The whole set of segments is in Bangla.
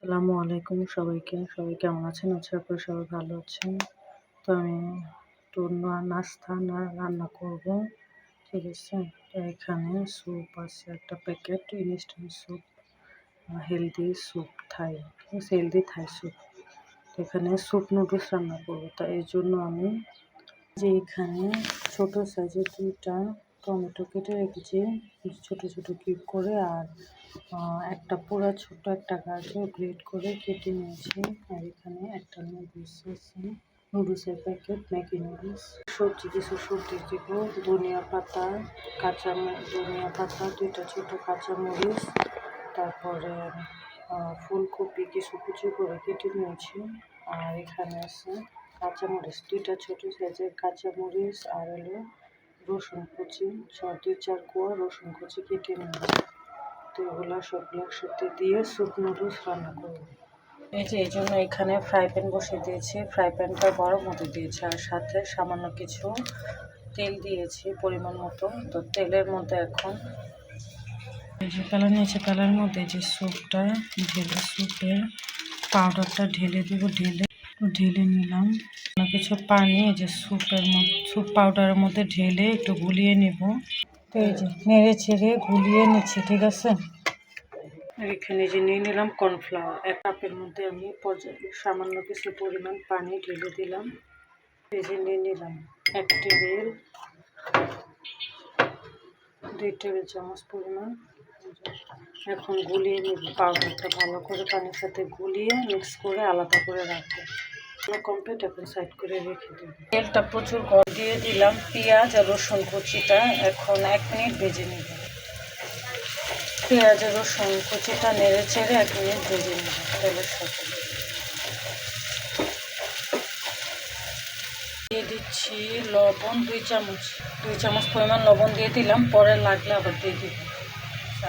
আসসালামু আলাইকুম সবাইকে। সবাই কেমন আছেন? আশা করি সবাই ভালো আছেন। তো আমি একটু নাস্তা রান্না করব। ঠিক আছে? তো এখানে স্যুপ আছে একটা packet instant soup, healthy soup থাই। ঠিক আছে? Healthy Thai soup. তো এখানে স্যুপ নুডলস রান্না করব। তো এর জন্য আমি এখানে ছোট সাইজের 2টা টমেটো কেটে রেখেছি ছোট ছোট কিউব করে, আর একটা পুরো ছোট একটা গাজর গ্রেট করে কেটে নিয়েছি। আর এখানে একটা নুডলস আছে, নুডলসের প্যাকেট, ম্যাগি নুডলস। কিছু সবজি দিব, ধনিয়া পাতা, ধনিয়া পাতা, 2টা ছোট কাঁচামরিচ, তারপরে ফুলকপি কিছু কুচি করে কেটে নিয়েছি। আর এখানে আছে কাঁচামরিচ, 2টা ছোট সাইজের কাঁচামরিচ, আর রসুন কুচি, 2-4 কোয়া রসুন কুচি কেটে নিয়েছি। তো এগুলো সবগুলো একসাথে দিয়ে স্যুপ নুডলস রান্না করব। এই জন্য এখানে ফ্রাই প্যান বসিয়ে দিয়েছি। ফ্রাই প্যানটা গরম হতে দিয়েছি, আর সাথে সামান্য কিছু তেল দিয়েছি পরিমাণ মতো। তো তেলের মধ্যে এখন প্যালার নিয়েছি, প্যালার মধ্যে যে স্যুপটা স্যুপের পাউডারটা ঢেলে দিব। ঢেলে নিলাম কিছু পানি, যে স্যুপ পাউডারের মধ্যে ঢেলে একটু গুলিয়ে নেব। তো এই যে নেড়ে ছেড়ে গুলিয়ে নিচ্ছি। ঠিক আছে? এখানে যে নিয়ে নিলাম কর্নফ্লাওয়ার, 1 কাপের মধ্যে আমি সামান্য কিছু পরিমাণ পানি ঢেলে দিলাম। এই যে নিয়ে নিলাম 2 টেবিল চামচ পরিমাণ। এখন গুলিয়ে নেব পাউডারটা ভালো করে, পানির সাথে গুলিয়ে মিক্স করে আলাদা করে রাখবো। কমপ্লিট, এখন সাইড করে রেখে দেব। তেলটা প্রচুর গরম দিয়ে দিলাম পেঁয়াজ আর রসুন কুচিটা। এখন 1 মিনিট ভেজে নেব। পেঁয়াজ আর রসুন কুচিটা নেড়ে ছেড়ে 1 মিনিট ভেজে নেব তেলের সাথে। দিয়ে দিচ্ছি লবণ 2 চামচ পরিমাণ লবণ দিয়ে দিলাম। পরে লাগলে আবার দিয়ে দিব।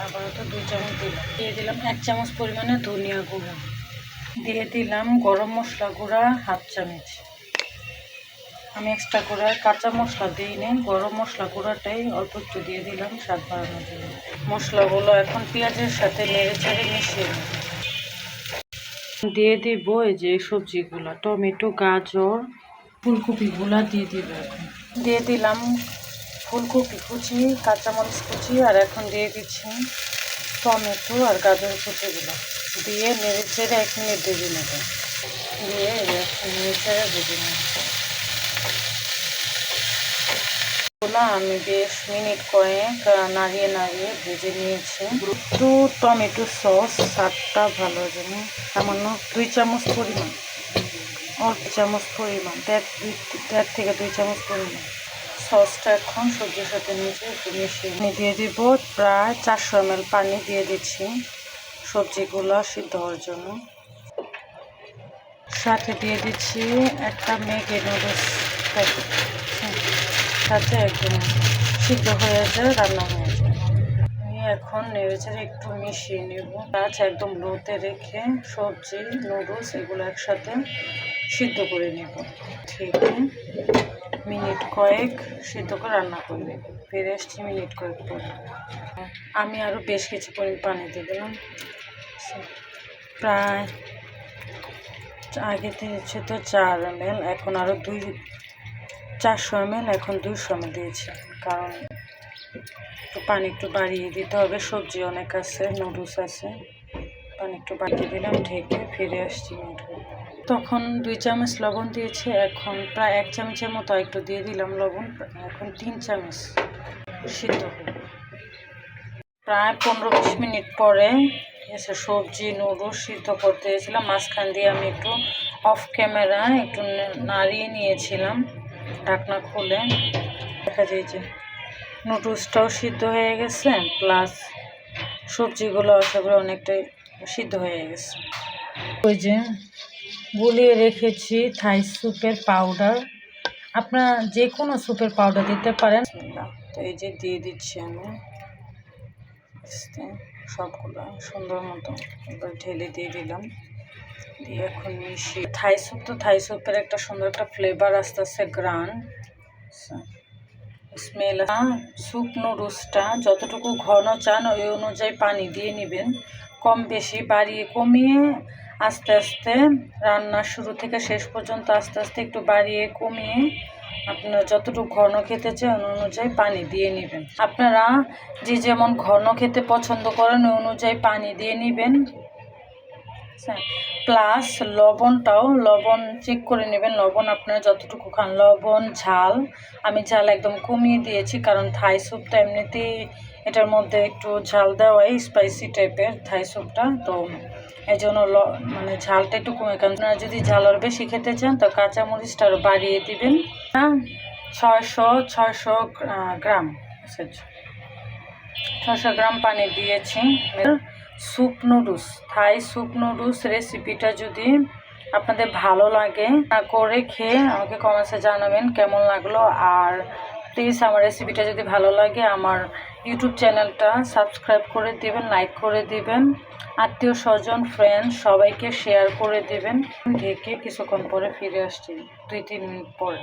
আবার তো 2 চামচ দিলাম। দিয়ে দিলাম 1 চামচ পরিমাণে ধনিয়া গুঁড়া। দিয়ে দিলাম গরম মশলা গুঁড়া 1/2 চামচ। আমি এক্সট্রা করে কাঁচা মশলা দিইনি, গরম মশলা গুঁড়াটাই অল্প একটু দিয়ে দিলাম স্বাদ বাড়ানোর জন্য। মশলাগুলো এখন পেঁয়াজের সাথে নেড়ে চেড়ে মিশিয়ে নেব। দিয়ে দিব এই যে সবজিগুলা, টমেটো, গাজর, ফুলকপিগুলা দিয়ে দিব। এখন দিয়ে দিলাম ফুলকপি কুচি, কাঁচামরিচ কুচি, আর এখন দিয়ে দিচ্ছি টমেটো আর গাজর কুচিগুলো। দিয়ে নেড়ে চেড়ে 1 মিনিট ভেজে নেব। দিয়ে নেড়ে চেড়ে ভেজে নেব। আমি বেশ মিনিট কয়েক নাড়িয়ে ভেজে নিয়েছি। একটু টমেটো সস, স্বাদটা ভালো জন্য সামান্য 2 চামচ পরিমাণ, অল্প চামচ পরিমাণ, 1.5 থেকে 2 চামচ পরিমাণ সসটা এখন সবজির সাথে নিচে একটু মিশিয়ে দিয়ে দিব। প্রায় 400 ml পানি দিয়ে দিচ্ছি সবজিগুলো সিদ্ধ হওয়ার জন্য। সাথে দিয়ে দিচ্ছি একটা ম্যাগি নুডলস প্যাকেট, সাথে একদম সিদ্ধ হয়ে যায়, রান্না হয়ে যায়। আমি এখন নেড়েচেড়ে একটু মিশিয়ে নেব। একদম লোতে রেখে সবজি নুডলস এগুলো একসাথে সিদ্ধ করে নেব। ঠিক মিনিট কয়েক সিদ্ধ করে রান্না করে নেব। ফিরে আসছি মিনিট কয়েক পরে। আমি আরও বেশ কিছু পরিমাণ পানি দিয়ে দিলাম। প্রায় আগে দিয়েছে তো 4 ml, এখন আরও 400 ml, এখন 200 ml দিয়েছি, কারণ পানি একটু বাড়িয়ে দিতে হবে। সবজি অনেক আছে, নুডলস আছে, পানি একটু বাড়িয়ে দিলাম। ঢেকে ফিরে আসছি মিনিট। তখন 2 চামচ লবণ দিয়েছি, এখন প্রায় 1 চামচের মতো একটু দিয়ে দিলাম লবণ। এখন 3 চামচ সিদ্ধ হবে। প্রায় 15-20 মিনিট পরে এসে সবজি নুডলস সিদ্ধ করতে গেছিলাম। মাঝখান দিয়ে আমি একটু অফ ক্যামেরা একটু নাড়িয়ে নিয়েছিলাম ঢাকনা খুলে। দেখা যায় যে নুডলসটাও সিদ্ধ হয়ে গেছে, প্লাস সবজিগুলো সেগুলো অনেকটাই সিদ্ধ হয়ে গেছে। ওই যে গুলিয়ে রেখেছি থাই স্যুপের পাউডার, আপনারা যে কোনো স্যুপের পাউডার দিতে পারেন। তো এই যে দিয়ে দিচ্ছি আমি সবগুলো সুন্দর মতো এবার ঢেলে দিয়ে দিলাম। দিয়ে এখন মিশিয়ে থাই স্যুপের একটা সুন্দর একটা ফ্লেভার আস্তে আস্তে গ্রান। স্মেল। স্যুপ নুডলসটা যতটুকু ঘন চান ওই অনুযায়ী পানি দিয়ে নেবেন, কম বেশি বাড়িয়ে কমিয়ে আস্তে আস্তে রান্না শুরু থেকে শেষ পর্যন্ত আস্তে আস্তে একটু বাড়িয়ে কমিয়ে আপনারা যতটুকু ঘন খেতে চান ওই অনুযায়ী পানি দিয়ে নেবেন। আপনারা যে যেমন ঘন খেতে পছন্দ করেন ওই অনুযায়ী পানি দিয়ে নেবেন। প্লাস লবণ চেক করে নেবেন, লবণ আপনারা যতটুকু খান, লবণ ঝাল আমি ঝাল একদম কমিয়ে দিয়েছি, কারণ থাই স্যুপটা এমনিতেই এটার মধ্যে একটু ঝাল দেওয়াই স্পাইসি টাইপের থাই স্যুপটা, তো এই জন্য মানে ঝালটা একটু কমে। কারণ আপনারা যদি ঝাল আর বেশি খেতে চান তো কাঁচামরিচটা আরও বাড়িয়ে দিবেন। 600 গ্রাম 600 গ্রাম পানি দিয়েছি। Soup noodles, Thai soup noodles রেসিপিটা যদি আপনাদের ভালো লাগে করে খেয়ে আমাকে কমেন্টসে জানাবেন কেমন লাগলো। আর প্লিজ আমার রেসিপিটা যদি ভালো লাগে আমার ইউটিউব চ্যানেলটা সাবস্ক্রাইব করে দিবেন, লাইক করে দিবেন, আত্মীয় স্বজন ফ্রেন্ড সবাইকে শেয়ার করে দিবেন। ঢেকে কিছুক্ষণ পরে ফিরে আসছি 2-3 মিনিট পরে।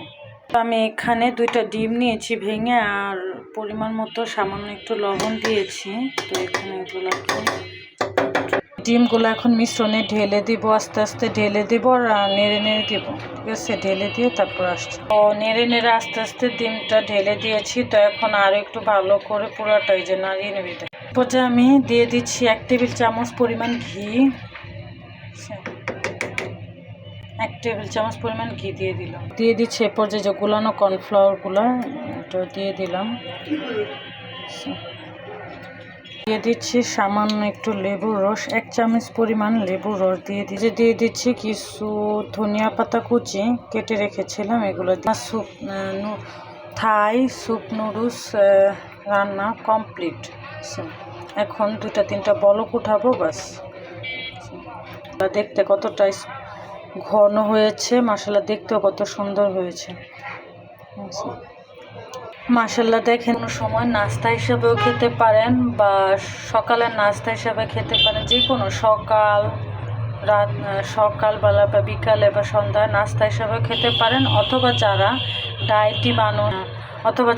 আমি এখানে 2টা ডিম নিয়েছি ভেঙে, আর পরিমাণ মতো সামান্য একটু লবণ দিয়েছি। তো এখানে ডিমগুলো এখন মিশ্রণে ঢেলে দিব, আস্তে আস্তে ঢেলে দিব আর নেড়ে নেড়ে দিব, ঠিক আছে? ঢেলে দিয়ে তারপর আসছি। তো নেড়ে নেড়ে আস্তে আস্তে ডিমটা ঢেলে দিয়েছি। তো এখন আরও একটু ভালো করে পুরোটাই যে নাড়িয়ে নেবে। পর্যায়ে আমি দিয়ে দিচ্ছি 1 টেবিল চামচ পরিমাণ ঘি। 1 টেবিল চামচ পরিমাণ ঘি দিয়ে দিলাম। দিয়ে দিচ্ছি এরপর যে গুলানো কর্নফ্লাওয়ারগুলো এটা দিয়ে দিলাম। দিয়ে দিচ্ছি সামান্য একটু লেবুর রস, 1 চামচ পরিমাণ লেবুর রস দিয়ে দিচ্ছি কিছু ধনিয়া পাতা কুচি কেটে রেখেছিলাম, এগুলো থাই স্যুপ নুডলস রান্না কমপ্লিট। এখন 2-3টা বলক উঠাবো, বাস। দেখতে কতটা ঘন হয়েছে, মাশাআল্লাহ দেখতেও কত সুন্দর হয়েছে। মাশাআল্লাহ দেখেন, কোনো সময় নাস্তা হিসেবেও খেতে পারেন বা সকালের নাস্তা হিসেবে খেতে পারেন, যে কোনো সকালবেলা বা বিকালে বা সন্ধ্যায় নাস্তা হিসেবেও খেতে পারেন, অথবা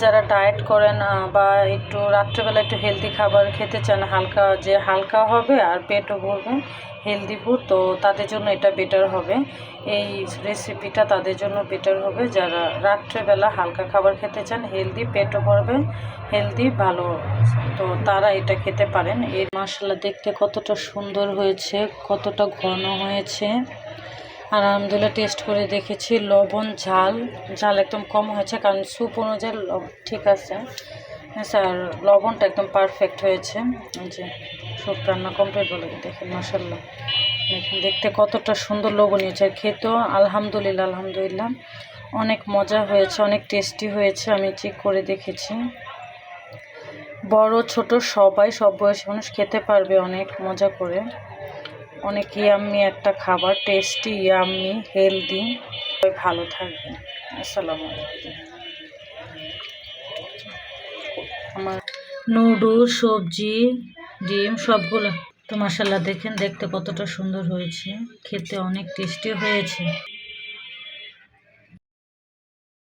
যারা ডায়েট করেন বা একটু রাত্রেবেলা একটু হেলদি খাবার খেতে চান, হালকা হবে আর পেটও ভরবে, হেলদি ফুড, তো তাদের জন্য এটা বেটার হবে। এই রেসিপিটা তাদের জন্য বেটার হবে যারা রাত্রেবেলা হালকা খাবার খেতে চান, হেলদি, পেটও ভরবে, হেলদি ভালো, তো তারা এটা খেতে পারেন। এই মাশাআল্লাহ দেখতে কতটা সুন্দর হয়েছে, কতটা ঘন হয়েছে। আর আলহামদুলিল্লাহ টেস্ট করে দেখেছি, লবণ ঝাল একদম কম হয়েছে, কারণ স্যুপ অনুযায়ী ঠিক আছে। হ্যাঁ স্যার, লবণটা একদম পারফেক্ট হয়েছে। যে স্যুপ রান্না কমপ্লিট বলে দেখেন, মাশাআল্লাহ দেখেন দেখতে কতটা সুন্দর লোভনীয় হয়েছে, খেতেও আলহামদুলিল্লাহ অনেক মজা হয়েছে, অনেক টেস্টি হয়েছে। আমি চেক করে দেখেছি, বড় ছোট সব বয়সী মানুষ খেতে পারবে অনেক মজা করে। অনেক ইয়াম্মি একটা খাবার, টেস্টি, ইয়াম্মি, হেলদি। ভালো থাকবেন। আসসালামু আলাইকুম। আমার নুডলস, সবজি, ডিম সবগুলো তো মাশাআল্লাহ দেখেন দেখতে কতটা সুন্দর হয়েছে, খেতে অনেক টেস্টি হয়েছে।